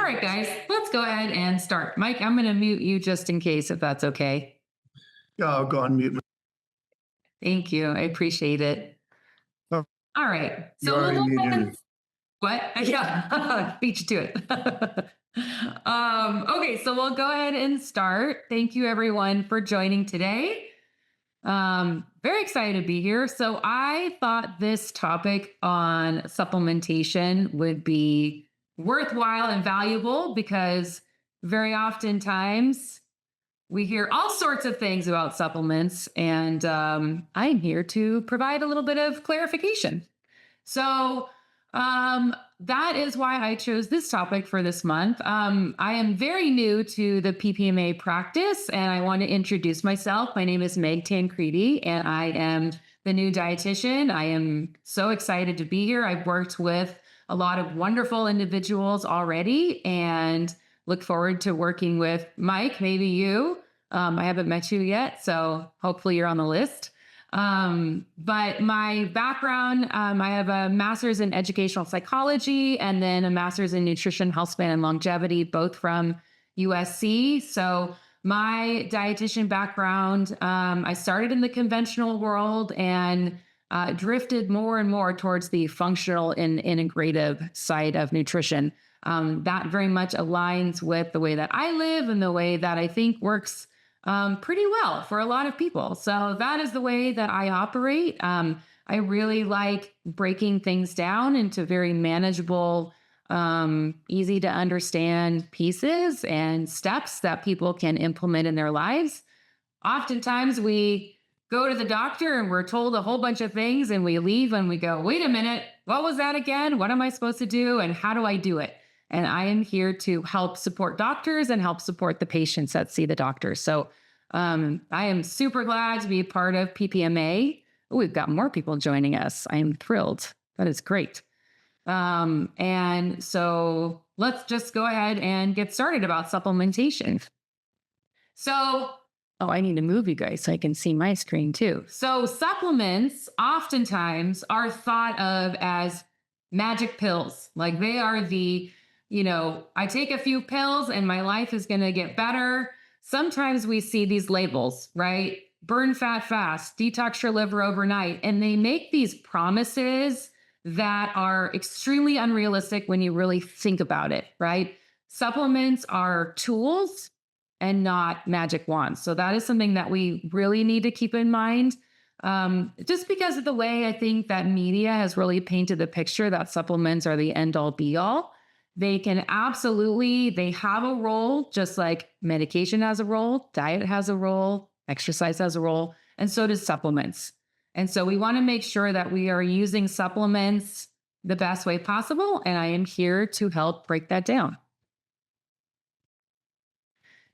All right, guys, let's go ahead and start. Mike, I'm going to mute you just in case, if that's okay. Yeah, I'll go on mute. Thank you. I appreciate it. Oh, All right. you So we'll already go ahead muted and me. what? Yeah, beat you to it. Okay, so we'll go ahead and start. Thank you, everyone, for joining today. Very excited to be here. So I thought this topic on supplementation would be worthwhile and valuable because very oftentimes we hear all sorts of things about supplements, and I'm here to provide a little bit of clarification. So that is why I chose this topic for this month. I am very new to the PPMA practice, and I want to introduce myself. My name is Meg Tancredi, and I am the new dietitian. I am so excited to be here. I've worked with a lot of wonderful individuals already, and look forward to working with Mike, maybe you. I haven't met you yet, so hopefully you're on the list. But my background, I have a master's in educational psychology and then a master's in nutrition, health span, and longevity, both from USC. So my dietitian background, I started in the conventional world and drifted more and more towards the functional and integrative side of nutrition. That very much aligns with the way that I live and the way that I think works pretty well for a lot of people. So that is the way that I operate. I really like breaking things down into very manageable, easy to understand pieces and steps that people can implement in their lives. Oftentimes we go to the doctor and we're told a whole bunch of things and we leave and we go, wait a minute, what was that again? What am I supposed to do? And how do I do it? And I am here to help support doctors and help support the patients that see the doctor. So I am super glad to be a part of PPMA. Oh, we've got more people joining us. I am thrilled. That is great. And so let's just go ahead and get started about supplementation. So, oh, I need to move you guys so I can see my screen too. So supplements oftentimes are thought of as magic pills. Like they are I take a few pills and my life is going to get better. Sometimes we see these labels, right? Burn fat fast, detox your liver overnight. And they make these promises that are extremely unrealistic when you really think about it, right? Supplements are tools and not magic wands. So that is something that we really need to keep in mind. Just because of the way I think that media has really painted the picture that supplements are the end all be all. They have a role, just like medication has a role, diet has a role, exercise has a role, and so does supplements. And so we want to make sure that we are using supplements the best way possible. And I am here to help break that down.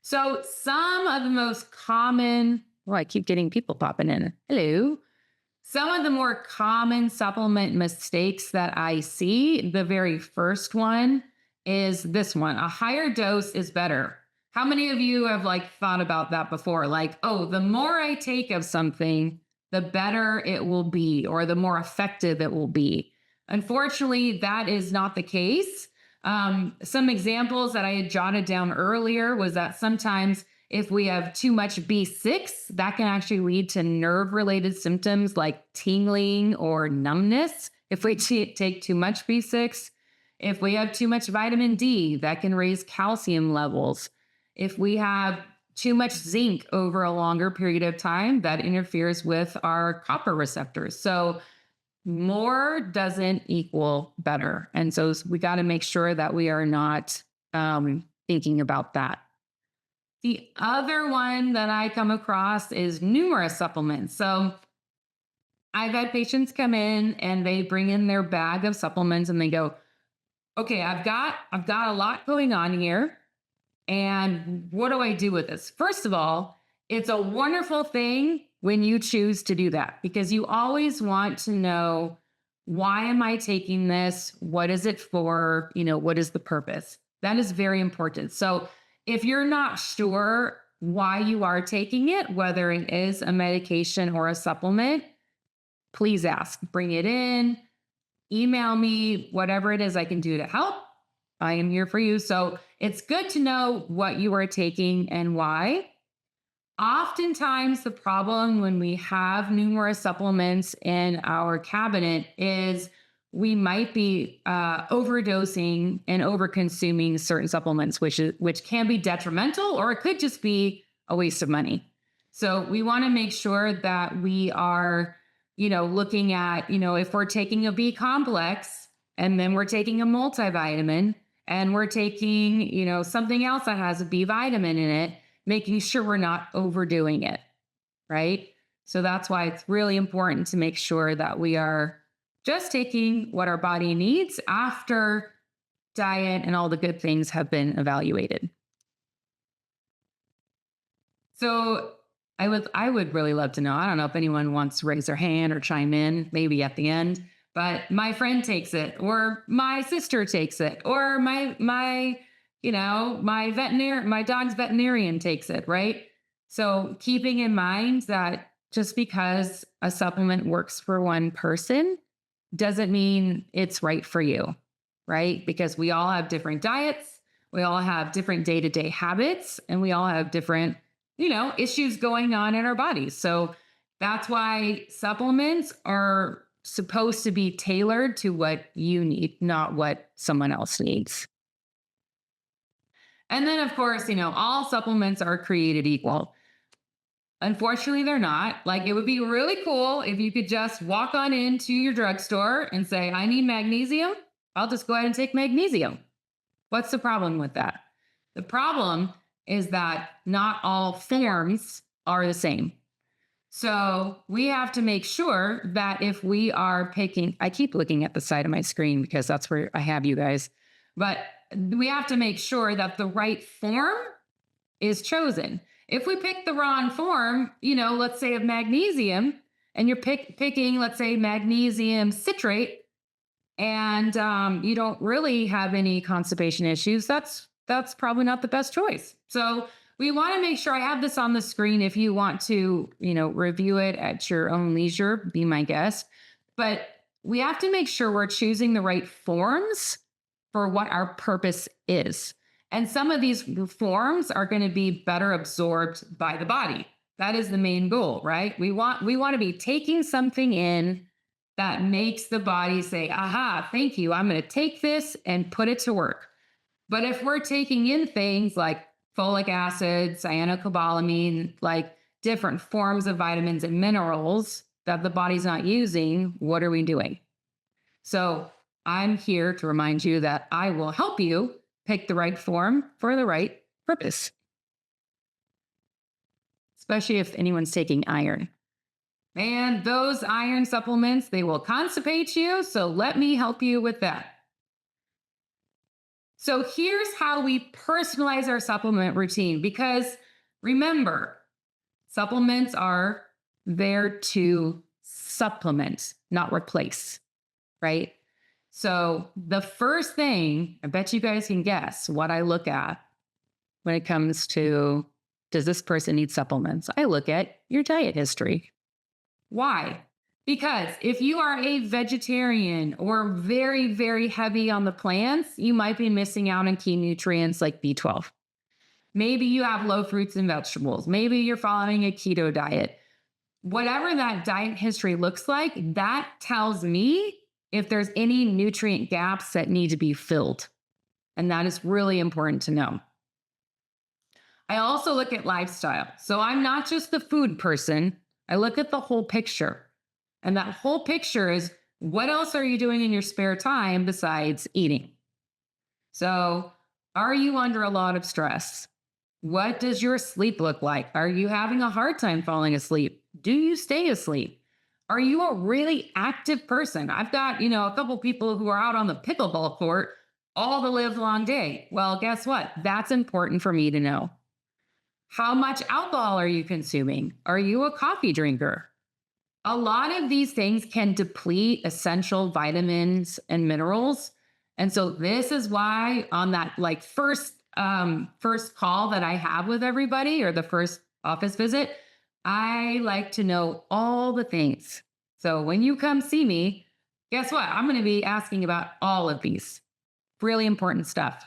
So some of the most common, I keep getting people popping in. Hello. Some of the more common supplement mistakes that I see, the very first one is this one: a higher dose is better. How many of you have thought about that before? The more I take of something, the better it will be, or the more effective it will be. Unfortunately, that is not the case. Some examples that I had jotted down earlier was that sometimes if we have too much B6, that can actually lead to nerve-related symptoms like tingling or numbness if we take too much B6. If we have too much vitamin D, that can raise calcium levels. If we have too much zinc over a longer period of time, that interferes with our copper receptors. So more doesn't equal better. And so we got to make sure that we are not thinking about that. The other one that I come across is numerous supplements. So I've had patients come in and they bring in their bag of supplements and they go, okay, I've got a lot going on here. And what do I do with this? First of all, it's a wonderful thing when you choose to do that, because you always want to know, why am I taking this? What is it for? What is the purpose? That is very important. So if you're not sure why you are taking it, whether it is a medication or a supplement, please ask, bring it in, email me, whatever it is I can do to help. I am here for you. So it's good to know what you are taking and why. Oftentimes, the problem when we have numerous supplements in our cabinet is we might be overdosing and overconsuming certain supplements, which can be detrimental, or it could just be a waste of money. So we want to make sure that we are, looking at, if we're taking a B complex and then we're taking a multivitamin and we're taking, something else that has a B vitamin in it, making sure we're not overdoing it, right? So that's why it's really important to make sure that we are just taking what our body needs after diet and all the good things have been evaluated. So I would really love to know. I don't know if anyone wants to raise their hand or chime in, maybe at the end, but my friend takes it, or my sister takes it, or my dog's veterinarian takes it, right? So keeping in mind that just because a supplement works for one person doesn't mean it's right for you, right? Because we all have different diets, we all have different day-to-day habits, and we all have different, issues going on in our bodies. So that's why supplements are supposed to be tailored to what you need, not what someone else needs. And then, of course, all supplements are created equal. Unfortunately, they're not. Like, it would be really cool if you could just walk on into your drugstore and say, I need magnesium. I'll just go ahead and take magnesium. What's the problem with that? The problem is that not all forms are the same. So we have to make sure that if we are picking, I keep looking at the side of my screen because that's where I have you guys, but we have to make sure that the right form is chosen. If we pick the wrong form, let's say of magnesium, and you're picking, let's say, magnesium citrate, and you don't really have any constipation issues, that's probably not the best choice. So we want to make sure, I have this on the screen if you want to, review it at your own leisure, be my guest. But we have to make sure we're choosing the right forms for what our purpose is. And some of these forms are going to be better absorbed by the body. That is the main goal, right? We want to be taking something in that makes the body say, aha, thank you. I'm going to take this and put it to work. But if we're taking in things like folic acid, cyanocobalamin, like different forms of vitamins and minerals that the body's not using, what are we doing? So I'm here to remind you that I will help you pick the right form for the right purpose, especially if anyone's taking iron. And those iron supplements, they will constipate you. So let me help you with that. So here's how we personalize our supplement routine, because remember, supplements are there to supplement, not replace, right? So the first thing, I bet you guys can guess what I look at when it comes to, does this person need supplements? I look at your diet history. Why? Because if you are a vegetarian or very, very heavy on the plants, you might be missing out on key nutrients like B12. Maybe you have low fruits and vegetables. Maybe you're following a keto diet. Whatever that diet history looks like, that tells me if there's any nutrient gaps that need to be filled. And that is really important to know. I also look at lifestyle. So I'm not just the food person. I look at the whole picture. And that whole picture is, what else are you doing in your spare time besides eating? So are you under a lot of stress? What does your sleep look like? Are you having a hard time falling asleep? Do you stay asleep? Are you a really active person? I've got, a couple people who are out on the pickleball court all the live long day. Well, guess what? That's important for me to know. How much alcohol are you consuming? Are you a coffee drinker? A lot of these things can deplete essential vitamins and minerals. And so this is why on that first call that I have with everybody, or the first office visit, I like to know all the things. So when you come see me, guess what? I'm going to be asking about all of these. Really important stuff.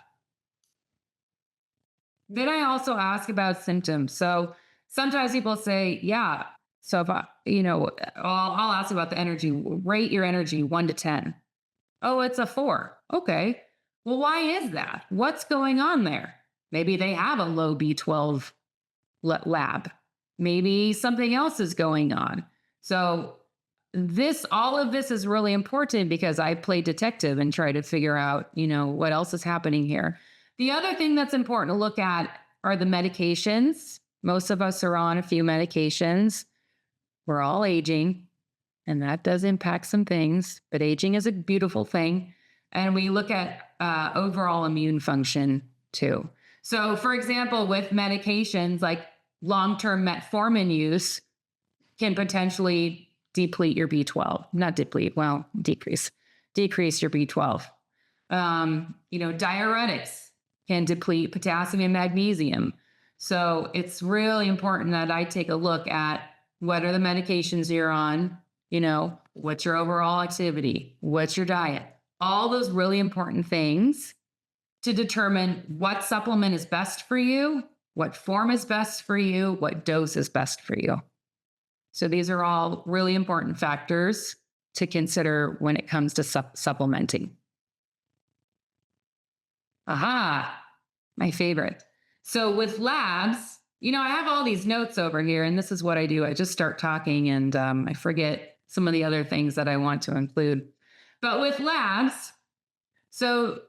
Then I also ask about symptoms. So sometimes people say, yeah. So if I'll ask about the energy, rate your energy 1 to 10. Oh, it's a 4. Okay. Well, why is that? What's going on there? Maybe they have a low B12 lab. Maybe something else is going on. So all of this is really important because I play detective and try to figure out, what else is happening here. The other thing that's important to look at are the medications. Most of us are on a few medications. We're all aging, and that does impact some things, but aging is a beautiful thing. And we look at overall immune function too. So, for example, with medications like long-term metformin use can potentially deplete your B12, not deplete, well, decrease your B12. Diuretics can deplete potassium and magnesium. So it's really important that I take a look at what are the medications you're on, what's your overall activity, what's your diet, all those really important things to determine what supplement is best for you, what form is best for you, what dose is best for you. So these are all really important factors to consider when it comes to supplementing. Aha, my favorite. So with labs, I have all these notes over here, and this is what I do. I just start talking and I forget some of the other things that I want to include. But with labs, so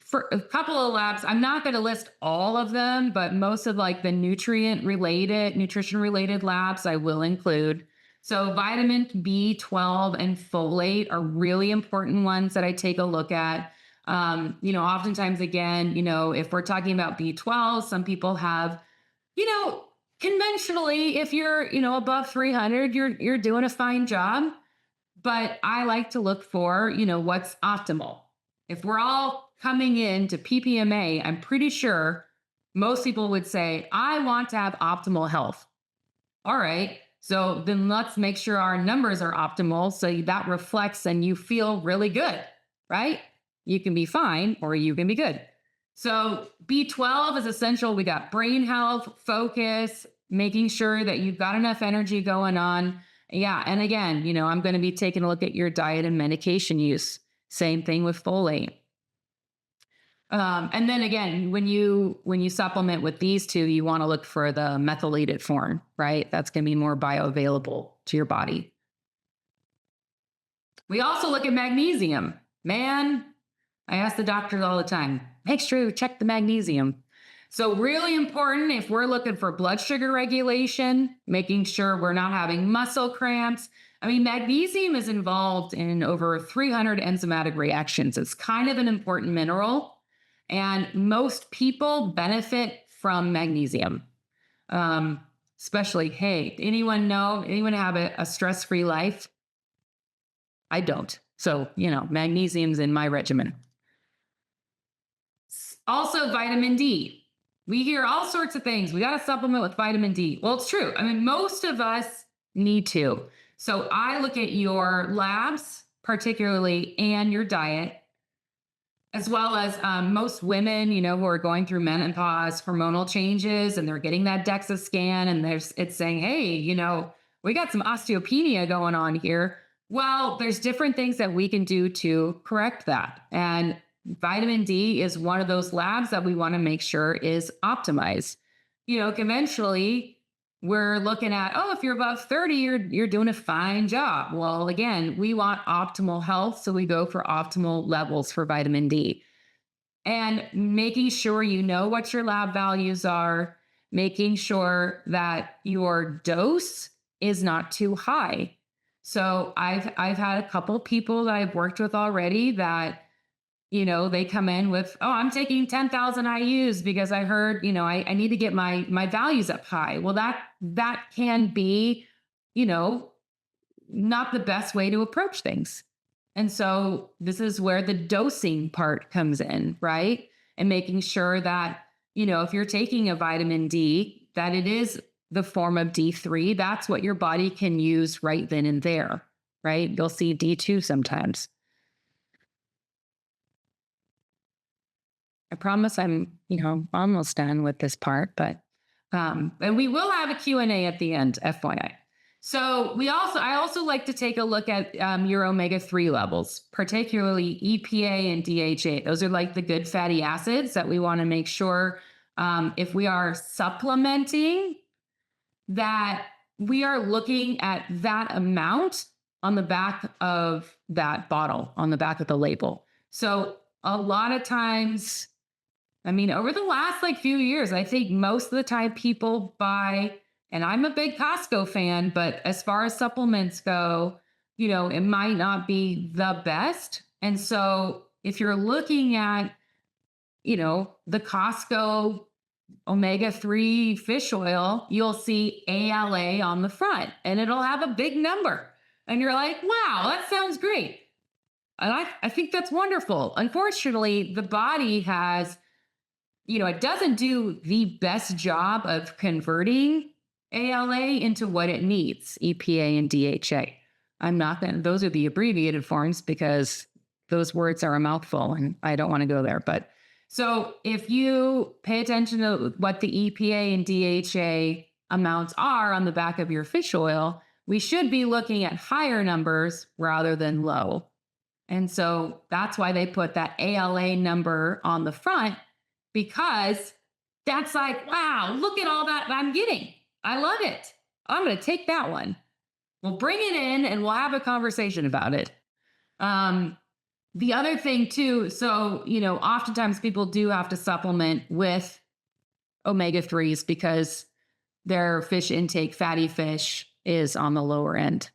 for a couple of labs, I'm not going to list all of them, but most of like the nutrition related labs I will include. So vitamin B12 and folate are really important ones that I take a look at. Oftentimes again, if we're talking about B12, some people have, conventionally, if you're, above 300, you're doing a fine job. But I like to look for, what's optimal. If we're all coming into PPMA, I'm pretty sure most people would say, I want to have optimal health. All right. So then let's make sure our numbers are optimal so that reflects and you feel really good, right? You can be fine or you can be good. So B12 is essential. We got brain health, focus, making sure that you've got enough energy going on. Yeah. And again, I'm going to be taking a look at your diet and medication use. Same thing with folate. And then again, when you supplement with these two, you want to look for the methylated form, right? That's going to be more bioavailable to your body. We also look at magnesium. Man, I ask the doctors all the time, make sure you check the magnesium. So really important if we're looking for blood sugar regulation, making sure we're not having muscle cramps. I mean, magnesium is involved in over 300 enzymatic reactions. It's kind of an important mineral. And most people benefit from magnesium. Especially, hey, anyone have a stress-free life? I don't. So, magnesium's in my regimen. Also, vitamin D. We hear all sorts of things. We got to supplement with vitamin D. Well, it's true. I mean, most of us need to. So I look at your labs, particularly, and your diet, as well as most women, who are going through menopause, hormonal changes, and they're getting that DEXA scan, and it's saying, hey, we got some osteopenia going on here. Well, there's different things that we can do to correct that. And vitamin D is one of those labs that we want to make sure is optimized. Conventionally, we're looking at, if you're above 30, you're doing a fine job. Well, again, we want optimal health, so we go for optimal levels for vitamin D. And making sure you know what your lab values are, making sure that your dose is not too high. So I've had a couple people that I've worked with already that they come in with, I'm taking 10,000 IUs because I heard, I need to get my values up high. Well, that can be, not the best way to approach things. And so this is where the dosing part comes in, right? And making sure that, if you're taking a vitamin D, that it is the form of D3. That's what your body can use right then and there, right? You'll see D2 sometimes. I promise I'm, almost done with this part, but and we will have a Q&A at the end, FYI. So I also like to take a look at your omega-3 levels, particularly EPA and DHA. Those are like the good fatty acids that we want to make sure if we are supplementing that we are looking at that amount on the back of that bottle, on the back of the label. So a lot of times, over the last few years, I think most of the time people buy, and I'm a big Costco fan, but as far as supplements go, it might not be the best. And so if you're looking at, the Costco omega-3 fish oil, you'll see ALA on the front and it'll have a big number. And you're like, wow, that sounds great. And I think that's wonderful. Unfortunately, the body has, it doesn't do the best job of converting ALA into what it needs, EPA and DHA. I'm not going to, those are the abbreviated forms because those words are a mouthful and I don't want to go there. But so if you pay attention to what the EPA and DHA amounts are on the back of your fish oil, we should be looking at higher numbers rather than low. And so that's why they put that ALA number on the front, because that's like, wow, look at all that I'm getting. I love it. I'm going to take that one. We'll bring it in and we'll have a conversation about it. The other thing too, so, oftentimes people do have to supplement with omega-3s because their fish intake, fatty fish, is on the lower end.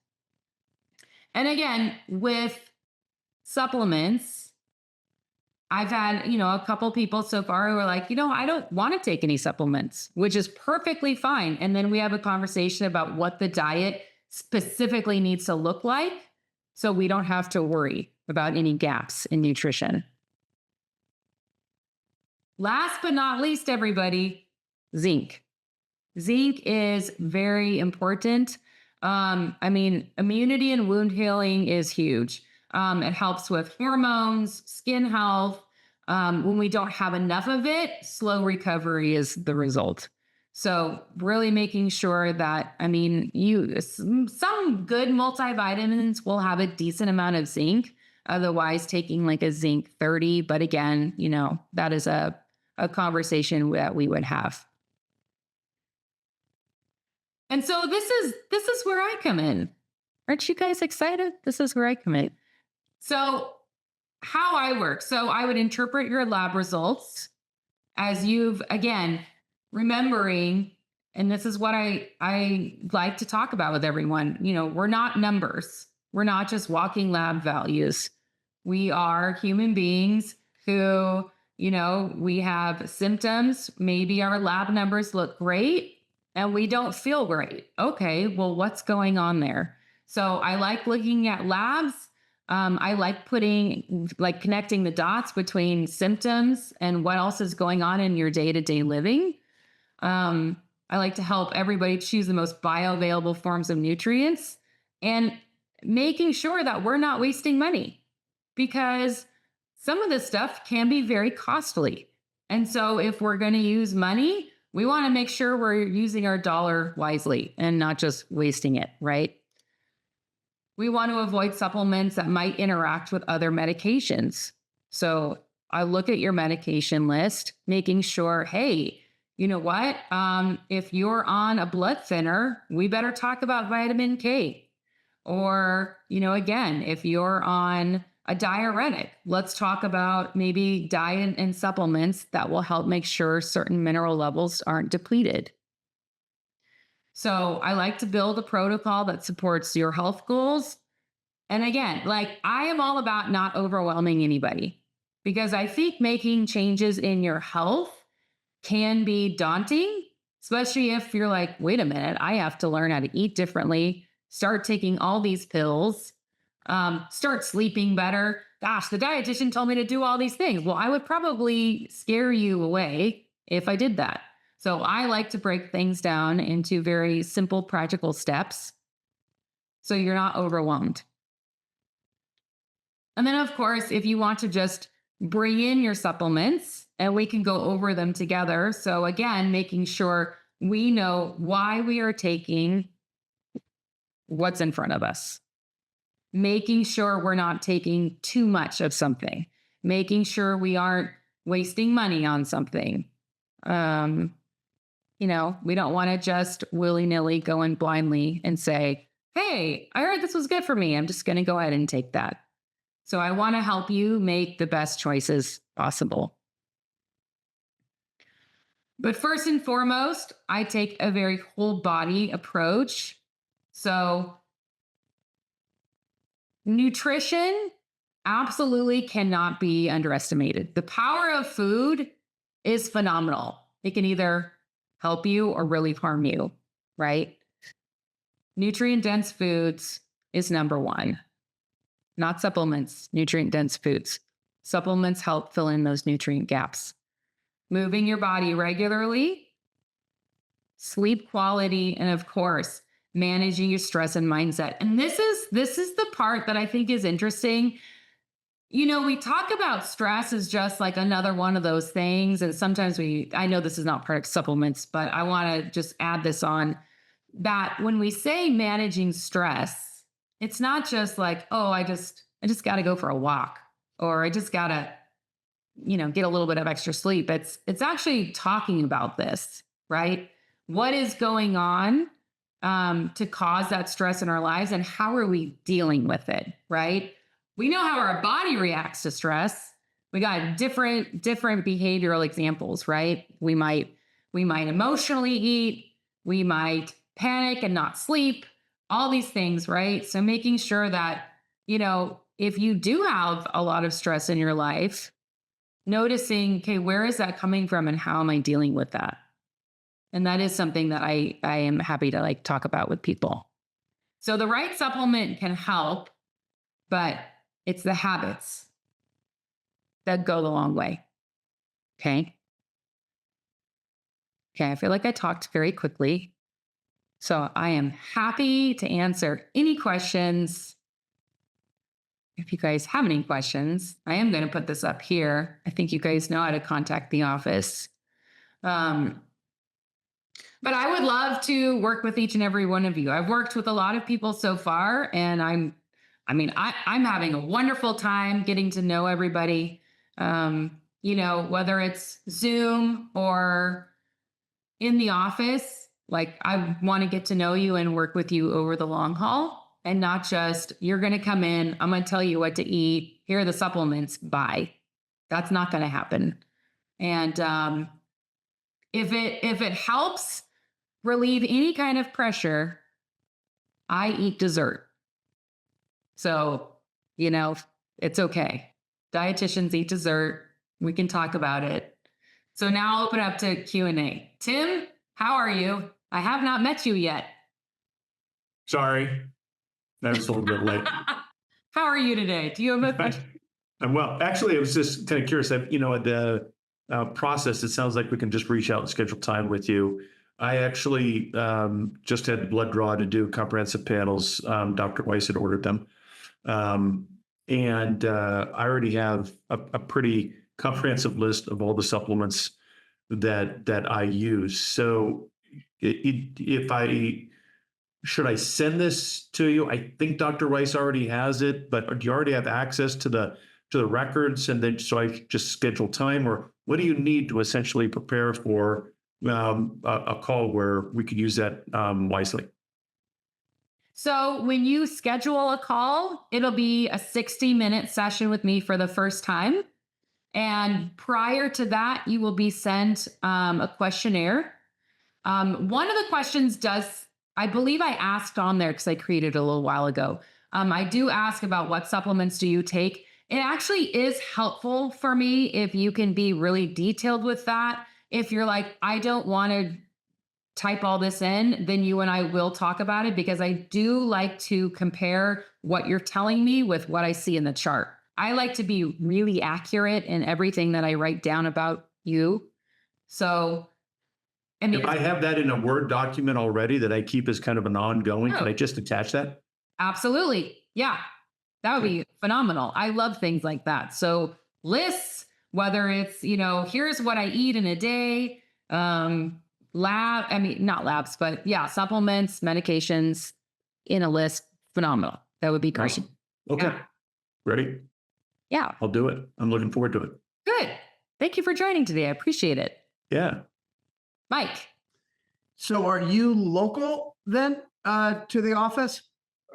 And again, with supplements, I've had, a couple people so far who are like, I don't want to take any supplements, which is perfectly fine. And then we have a conversation about what the diet specifically needs to look like so we don't have to worry about any gaps in nutrition. Last but not least, everybody, zinc. Zinc is very important. Immunity and wound healing is huge. It helps with hormones, skin health. When we don't have enough of it, slow recovery is the result. So really making sure that, some good multivitamins will have a decent amount of zinc. Otherwise, taking like a zinc 30. But again, that is a conversation that we would have. And so this is where I come in. Aren't you guys excited? This is where I come in. So how I work. So I would interpret your lab results as you've, again, remembering, and this is what I like to talk about with everyone, we're not numbers. We're not just walking lab values. We are human beings who, we have symptoms. Maybe our lab numbers look great and we don't feel great. Okay, well, what's going on there? So I like looking at labs. I like connecting the dots between symptoms and what else is going on in your day-to-day living. I like to help everybody choose the most bioavailable forms of nutrients and making sure that we're not wasting money, because some of this stuff can be very costly. And so if we're going to use money, we want to make sure we're using our dollar wisely and not just wasting it, right? We want to avoid supplements that might interact with other medications. So I look at your medication list, making sure, hey, you know what? If you're on a blood thinner, we better talk about vitamin K. Or, again, if you're on a diuretic, let's talk about maybe diet and supplements that will help make sure certain mineral levels aren't depleted. So I like to build a protocol that supports your health goals. And again, I am all about not overwhelming anybody, because I think making changes in your health can be daunting, especially if you're like, wait a minute, I have to learn how to eat differently, start taking all these pills, start sleeping better. Gosh, the dietitian told me to do all these things. Well, I would probably scare you away if I did that. So I like to break things down into very simple, practical steps so you're not overwhelmed. And then, of course, if you want to just bring in your supplements and we can go over them together. So, again, making sure we know why we are taking what's in front of us, making sure we're not taking too much of something, making sure we aren't wasting money on something. Um, we don't want to just willy nilly go in blindly and say, hey, I heard this was good for me. I'm just going to go ahead and take that. So I want to help you make the best choices possible. But first and foremost, I take a very whole body approach. So nutrition absolutely cannot be underestimated. The power of food is phenomenal. It can either help you or really harm you, right? Nutrient dense foods is number one, not supplements, nutrient dense foods. Supplements help fill in those nutrient gaps. Moving your body regularly, sleep quality, and of course, managing your stress and mindset. And this is the part that I think is interesting. We talk about stress as just like another one of those things. And sometimes I know this is not part of supplements, but I want to just add this on that when we say managing stress, it's not just like, oh, I just got to go for a walk, or I just got to, get a little bit of extra sleep. It's actually talking about this, right? What is going on to cause that stress in our lives, and how are we dealing with it, right? We know how our body reacts to stress. We got different behavioral examples, right? We might emotionally eat, we might panic and not sleep, all these things, right? So making sure that, if you do have a lot of stress in your life, noticing, okay, where is that coming from and how am I dealing with that? And that is something that I am happy to talk about with people. So the right supplement can help, but it's the habits that go the long way. Okay. I feel like I talked very quickly. So I am happy to answer any questions. If you guys have any questions, I am going to put this up here. I think you guys know how to contact the office. But I would love to work with each and every one of you. I've worked with a lot of people so far, and I'm having a wonderful time getting to know everybody. Whether it's Zoom or in the office, I want to get to know you and work with you over the long haul, and not just, you're going to come in, I'm going to tell you what to eat, here are the supplements, bye. That's not going to happen. And if it helps relieve any kind of pressure, I eat dessert. So, it's okay. Dietitians eat dessert. We can talk about it. So now I'll open up to Q&A. Tim, how are you? I have not met you yet. Sorry, that was a little bit late. How are you today? Do you have a question? I'm well. Actually, I was just kind of curious. The process, it sounds like we can just reach out and schedule time with you. I actually just had blood draw to do comprehensive panels. Dr. Weiss had ordered them. And I already have a pretty comprehensive list of all the supplements that I use. So should I send this to you? I think Dr. Weiss already has it, but do you already have access to the records? And then so I just schedule time, or what do you need to essentially prepare for a call where we could use that wisely? So when you schedule a call, it'll be a 60-minute session with me for the first time. And prior to that, you will be sent a questionnaire. One of the questions I believe I asked on there because I created it a little while ago. I do ask about what supplements do you take. It actually is helpful for me if you can be really detailed with that. If you're like, I don't want to type all this in, then you and I will talk about it, because I do like to compare what you're telling me with what I see in the chart. I like to be really accurate in everything that I write down about you. So, if I have that in a Word document already that I keep as kind of an ongoing, can I just attach that? Absolutely. Yeah. That would be phenomenal. I love things like that. So lists, whether it's, here's what I eat in a day, not labs, but yeah, supplements, medications in a list. Phenomenal. That would be great. Awesome. Okay. Yeah. Ready? Yeah. I'll do it. I'm looking forward to it. Good. Thank you for joining today. I appreciate it. Yeah. Mike. So are you local then to the office?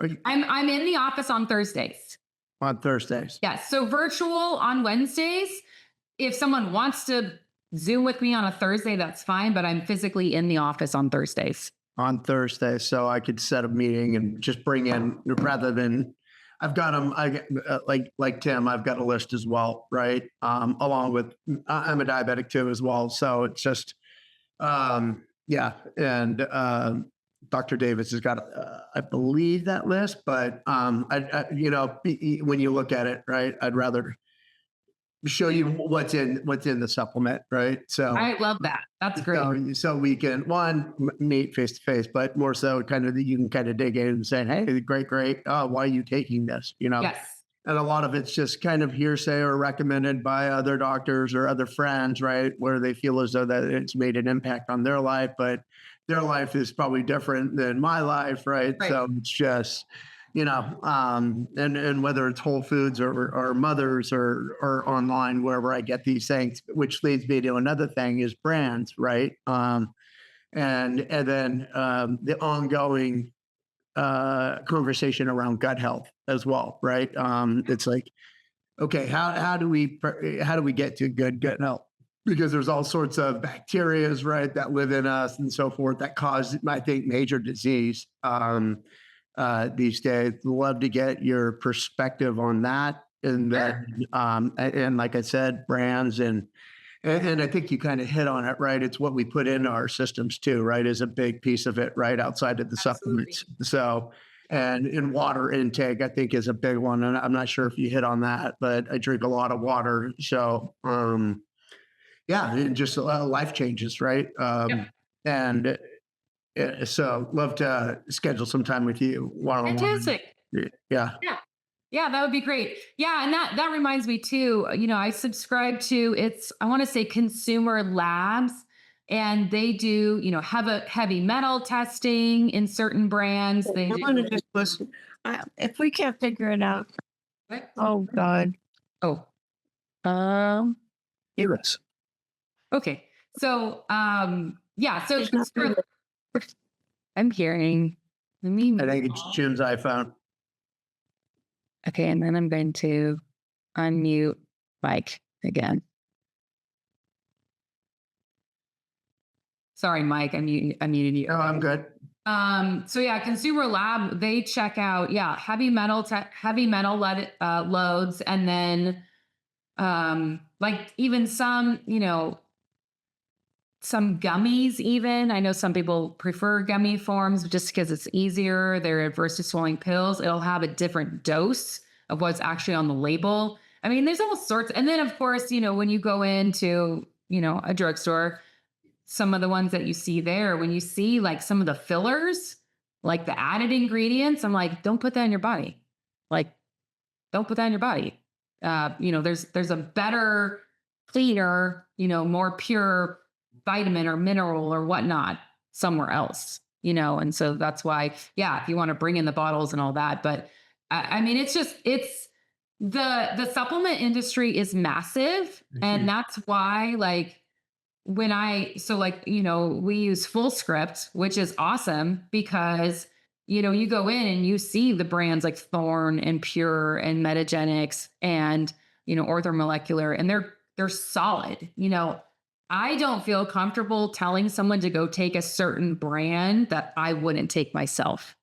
Are you I'm in the office on Thursdays. on Thursdays? Yes. So virtual on Wednesdays. If someone wants to Zoom with me on a Thursday, that's fine, but I'm physically in the office on Thursdays. On Thursday, so I could set a meeting and just bring in, rather than, I've got them, like Tim, I've got a list as well, right? Along with, I'm a diabetic too as well. So it's just, yeah. And Dr. Davis has got, I believe, that list, but when you look at it, right, I'd rather show you what's in the supplement, right? So I love that. That's great. So we can meet face to face, but more so kind of you can kind of dig in and say, hey, great. Oh, why are you taking this? Yes. And a lot of it's just kind of hearsay or recommended by other doctors or other friends, right? Where they feel as though that it's made an impact on their life, but their life is probably different than my life, right? So it's just, and whether it's Whole Foods or Mothers or online, wherever I get these things, which leads me to another thing is brands, right? And then the ongoing conversation around gut health as well, right? It's like, okay, how do we get to good gut health? Because there's all sorts of bacterias, right, that live in us and so forth that cause, I think, major disease these days. Love to get your perspective on that, and then, and like I said, brands and I think you kind of hit on it, right? It's what we put into our systems too, right? Is a big piece of it, right? Outside of the supplements. So, and in water intake, I think is a big one. And I'm not sure if you hit on that, but I drink a lot of water. So, yeah, and just life changes, right? And so love to schedule some time with you one-on-one. Fantastic. Yeah. Yeah, that would be great. Yeah, and that reminds me too, I subscribe to I want to say Consumer Labs, and they do, heavy metal testing in certain brands. They I do. want to just listen. If we can't figure it out, What? oh God. Oh, Hear us. okay. So, yeah. So There's nothing. I'm hearing. Let me. I think it's Jim's iPhone. Okay, and then I'm going to unmute Mike again. Sorry, Mike, I muted you. Oh, I'm good. So yeah, Consumer Lab, they check out, heavy metal loads, and then like even some, some gummies even. I know some people prefer gummy forms just because it's easier. They're adverse to swallowing pills. It'll have a different dose of what's actually on the label. I mean, there's all sorts. And then of course, when you go into, a drugstore, some of the ones that you see there, when you see like some of the fillers, like the added ingredients, I'm like, don't put that in your body. Like, don't put that in your body. There's a better, cleaner, more pure vitamin or mineral or whatnot somewhere else, and so that's why, if you want to bring in the bottles and all that. But I mean, it's the supplement industry is massive. And that's why, like, we use Full Script, which is awesome because, you go in and you see the brands like Thorne and Pure and Metagenics and, Orthomolecular, and they're solid. I don't feel comfortable telling someone to go take a certain brand that I wouldn't take myself.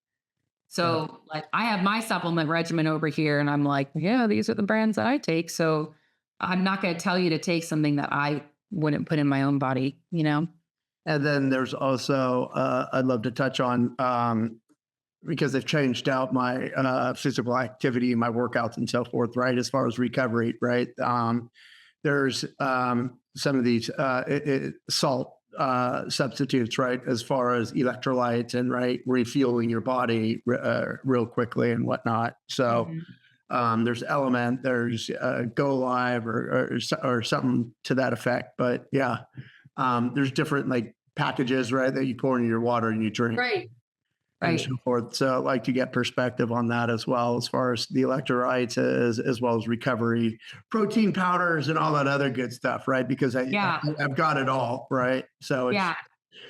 So like I have my supplement regimen over here and I'm like, these are the brands that I take. So I'm not going to tell you to take something that I wouldn't put in my own body, And then there's also, I'd love to touch on, because they've changed out my physical activity, my workouts and so forth, right? As far as recovery, right? There's some of these salt substitutes, right? As far as electrolytes and refueling your body real quickly and whatnot. So There's Element, there's Go Live or something to that effect. But yeah, there's different like packages, right, that you pour in your water and you drink. Right. And Right. so forth. So I'd like to get perspective on that as well, as far as the electrolytes, as well as recovery, protein powders, and all that other good stuff, right? Because Yeah. I've got it all, right? So it's, Yeah.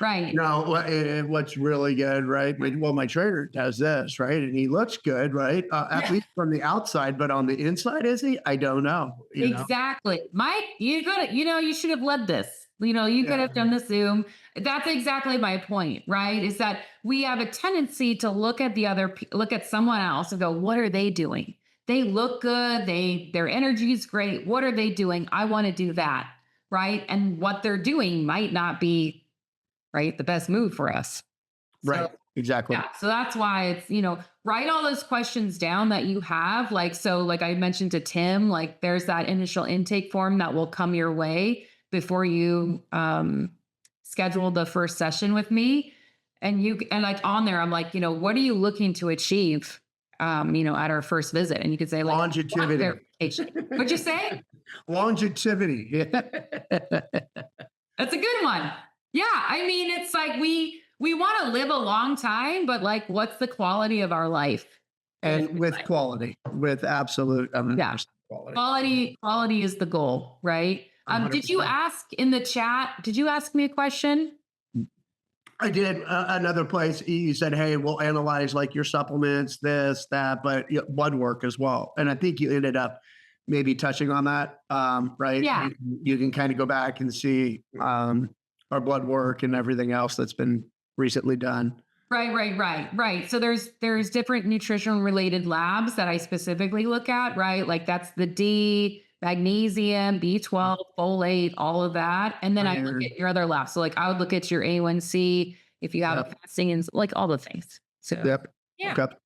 Right. you know, what's really good, right? Well, my trainer does this, right? And he looks good, right? At least from the outside, but on the inside, is he? I don't know. You know? Exactly. Mike, you should have led this. You could have done the Zoom. That's exactly my point, right? Is that we have a tendency to look at look at someone else and go, what are they doing? They look good. Their energy is great. What are they doing? I want to do that, right? And what they're doing might not be, right, the best move for us. Right. So, Exactly. yeah. So that's why it's, write all those questions down that you have. Like I mentioned to Tim, like there's that initial intake form that will come your way before you schedule the first session with me. And like on there, I'm like, what are you looking to achieve, at our first visit? And you could say like Longevity. What'd you say? Longevity. That's a good one. Yeah. I mean, it's like we want to live a long time, but like, what's the quality of our life? And with quality, with absolute quality. Quality is the goal, right? Did you 100%. ask in the chat? Did you ask me a question? I did another place. You said, "Hey, we'll analyze like your supplements, this, that, but blood work as well." And I think you ended up maybe touching on that, right? Yeah. You can kind of go back and see our blood work and everything else that's been recently done. Right. So there's different nutritional related labs that I specifically look at, right? Like that's the D, magnesium, B12, folate, all of that. And then I look Iron. at your other labs. So like I would look at your A1C, if you have a fasting and like all the things. So Yep. yeah. Yep.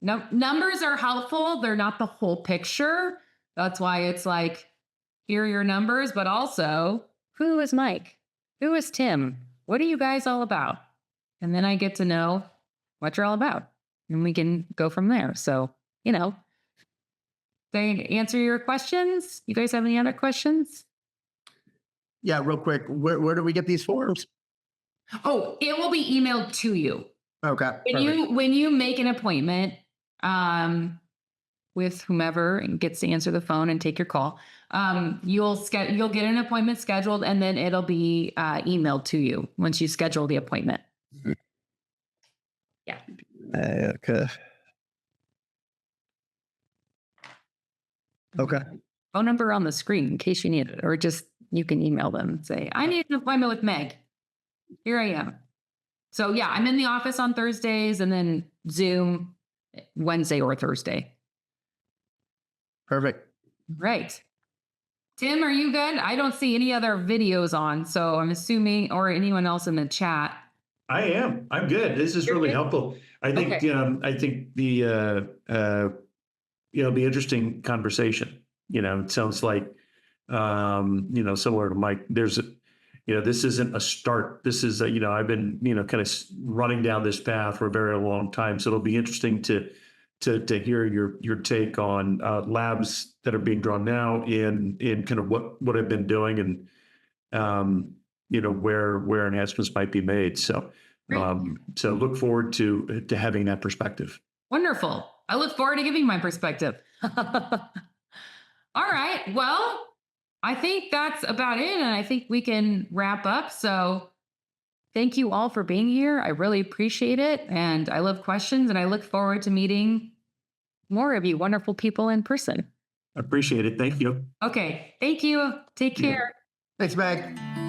No, numbers are helpful. They're not the whole picture. That's why it's like, here are your numbers, but also who is Mike? Who is Tim? What are you guys all about? And then I get to know what you're all about and we can go from there. So, they answer your questions. You guys have any other questions? Yeah, real quick. Where do we get these forms? Oh, it will be emailed to you. Okay. When you make an appointment with whomever and gets to answer the phone and take your call, you'll get an appointment scheduled and then it'll be emailed to you once you schedule the appointment. Yeah. Okay. Okay. Phone number on the screen in case you need it, or just you can email them and say, I need an appointment with Meg. Here I am. So yeah, I'm in the office on Thursdays and then Zoom Wednesday or Thursday. Perfect. Right. Tim, are you good? I don't see any other videos on, so I'm assuming, or anyone else in the chat. I am. I'm good. This is really helpful. I think. Okay. I think the be interesting conversation. It sounds like similar to Mike. There's this isn't a start. This is I've been kind of running down this path for a very long time. So it'll be interesting to hear your take on labs that are being drawn now in kind of what I've been doing and where enhancements might be made. So so look forward to having that perspective. Wonderful. I look forward to giving my perspective. All right. Well, I think that's about it. And I think we can wrap up. So thank you all for being here. I really appreciate it. And I love questions and I look forward to meeting more of you wonderful people in person. I appreciate it. Thank you. Okay. Thank you. Take care. Thanks, Meg.